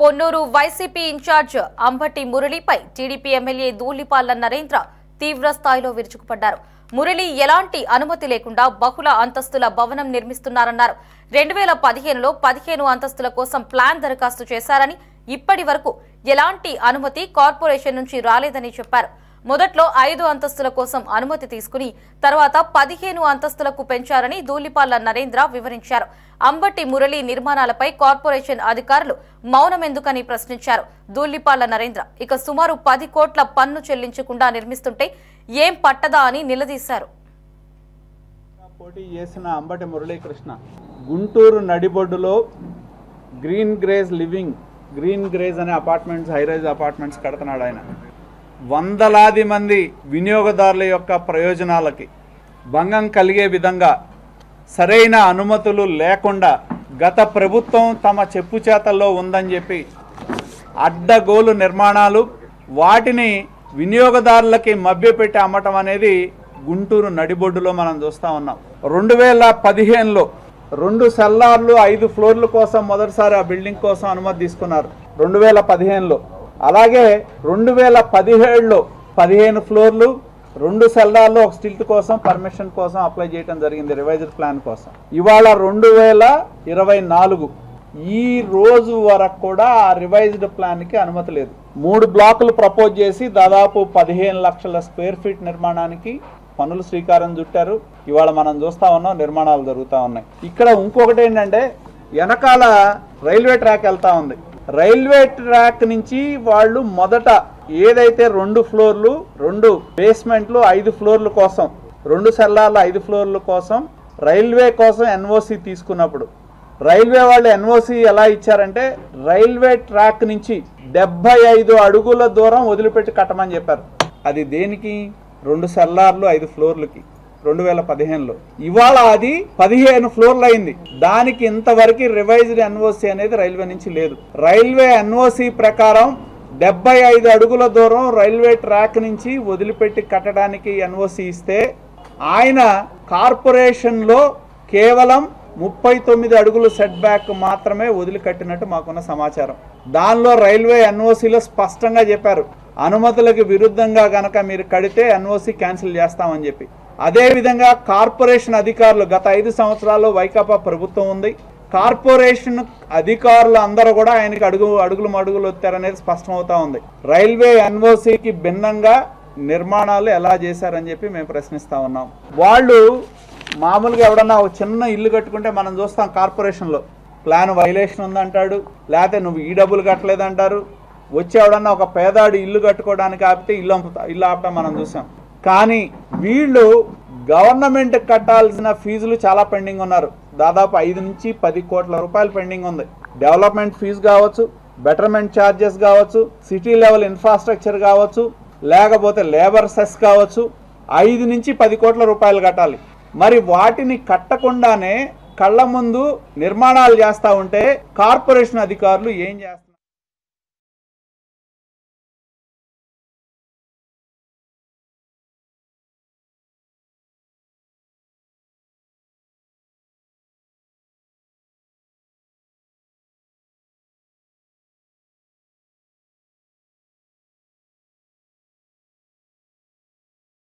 Ponnuru YCP in-charge Ambati మురళిపై TDP MLA Dhulipalla Narendra తీవ్ర స్థాయిలో విరుచుకుపడ్డారు. మురళి ఎలాంటి అనుమతి లేకుండా బహుళ అంతస్తుల భవనం నిర్మిస్తున్నారన్నారు. 2015లో 15 అంతస్తుల కోసం ప్లాన్ దరఖాస్తు చేశారని, ఇప్పటి వరకు ఎలాంటి అనుమతి కార్పొరేషన్ నుంచి రాలేదని చెప్పారు. మొదట్లో 5 అంతస్తుల కోసం అనుమతి తీసుకుని తర్వాత 15 అంతస్తులకు పెంచారని ధూళిపాళ్ల నరేంద్ర వివరించారు. అంబటి మురళి నిర్మాణాలపై కార్పొరేషన్ అధికారులు మౌనమెందుకని ప్రశ్నించారు. ధూళిపాళ్ల నరేంద్ర ఇక సుమారు 10 కోట్ల పన్ను చెల్లించకుండా నిర్మిస్తుంటే ఏం పట్టదా అని నిలదీశారు. పోటీ చేసిన అంబటి మురళీకృష్ణ గుంటూరు నడిబొడ్డులో గ్రీన్ గ్రేజ్ అనే అపార్ట్మెంట్స్, హైరైజ్ అపార్ట్మెంట్స్ కడుతున్నాడు. ఆయన వందలాది మంది వినియోగదారుల యొక్క ప్రయోజనాలకి భంగం కలిగే విధంగా సరైన అనుమతులు లేకుండా గత ప్రభుత్వం తమ చెప్పు చేతల్లో ఉందని చెప్పి అడ్డగోలు నిర్మాణాలు, వాటిని వినియోగదారులకి మభ్యపెట్టి అమ్మటం అనేది గుంటూరు నడిబొడ్డులో మనం చూస్తూ ఉన్నాం. 2015లో 2 సెల్లార్లు 5 ఫ్లోర్ల కోసం మొదటిసారి ఆ బిల్డింగ్ కోసం అనుమతి తీసుకున్నారు 2015లో. అలాగే 2017లో 15 ఫ్లోర్లు 2 సెల్లార్లు 1 స్టిల్ట్ కోసం పర్మిషన్ కోసం అప్లై చేయడం జరిగింది, రివైజ్డ్ ప్లాన్ కోసం. ఇవాళ 2024 ఈ రోజు వరకు కూడా ఆ రివైజ్డ్ ప్లాన్కి అనుమతి లేదు. 3 బ్లాకులు ప్రపోజ్ చేసి దాదాపు 15 లక్షల స్క్వేర్ ఫీట్ నిర్మాణానికి పనులు శ్రీకారం చుట్టారు. ఇవాళ మనం చూస్తూ ఉన్నాం, నిర్మాణాలు జరుగుతూ ఉన్నాయి. ఇక్కడ ఇంకొకటి ఏంటంటే, వెనకాల రైల్వే ట్రాక్ వెళ్తా ఉంది. రైల్వే ట్రాక్ నుంచి వాళ్ళు మొదట ఏదైతే 2 ఫ్లోర్లు 2 బేస్మెంట్లు 5 ఫ్లోర్ల కోసం, 2 సెల్లార్ల 5 ఫ్లోర్ల కోసం రైల్వే కోసం ఎన్ఓసి తీసుకున్నప్పుడు రైల్వే వాళ్ళు ఎన్ఓసి ఎలా ఇచ్చారంటే, రైల్వే ట్రాక్ నుంచి 75 అడుగుల దూరం వదిలిపెట్టి కట్టమని చెప్పారు. అది దేనికి? 2 సెల్లార్లు 5 ఫ్లోర్లకి 2015లో. ఇవాళ అది 15 ఫ్లోర్లు అయింది. దానికి ఇంతవరకు రివైజ్డ్ ఎన్ఓసి అనేది రైల్వే నుంచి లేదు. రైల్వే ఎన్ఓసి ప్రకారం 75 అడుగుల దూరం రైల్వే ట్రాక్ నుంచి వదిలిపెట్టి కట్టడానికి ఎన్ఓసి ఇస్తే, ఆయన కార్పొరేషన్లో కేవలం 39 అడుగులు సెట్ బ్యాక్ మాత్రమే వదిలికట్టినట్టు మాకున్న సమాచారం. దానిలో రైల్వే ఎన్ఓసిలో స్పష్టంగా చెప్పారు, అనుమతులకు విరుద్ధంగా గనక మీరు కడితే ఎన్ఓసి క్యాన్సిల్ చేస్తామని చెప్పి. అదేవిధంగా కార్పొరేషన్ అధికారులు, గత 5 సంవత్సరాల్లో వైకాపా ప్రభుత్వం ఉంది, కార్పొరేషన్ అధికారులు అందరూ కూడా ఆయనకి అడుగులు వచ్చారనేది స్పష్టమవుతా ఉంది. రైల్వే ఎన్ఓసికి భిన్నంగా నిర్మాణాలు ఎలా చేశారని చెప్పి మేము ప్రశ్నిస్తా ఉన్నాం. వాళ్ళు మామూలుగా ఎవడన్నా ఒక చిన్న ఇల్లు కట్టుకుంటే మనం చూస్తాం, కార్పొరేషన్లో ప్లాన్ వైలేషన్ ఉందంటాడు, లేకపోతే నువ్వు ఈ డబ్బులు కట్టలేదంటారు. వచ్చి ఎవడన్నా ఒక పేదాడు ఇల్లు కట్టుకోవడానికి ఆపితే ఇల్లు ఆపటం మనం చూసాం. కానీ వీళ్ళు గవర్నమెంట్ కట్టాల్సిన ఫీజులు చాలా పెండింగ్ ఉన్నారు. దాదాపు 5 నుంచి 10 కోట్ల రూపాయలు పెండింగ్ ఉంది. డెవలప్మెంట్ ఫీజు కావచ్చు, బెటర్మెంట్ ఛార్జెస్ కావచ్చు, సిటీ లెవెల్ ఇన్ఫ్రాస్ట్రక్చర్ కావచ్చు, లేకపోతే లేబర్ సెస్ కావచ్చు, 5 నుంచి 10 కోట్ల రూపాయలు కట్టాలి. మరి వాటిని కట్టకుండానే కళ్ళ ముందు నిర్మాణాలు చేస్తూ ఉంటే కార్పొరేషన్ అధికారులు ఏం చేస్తారు?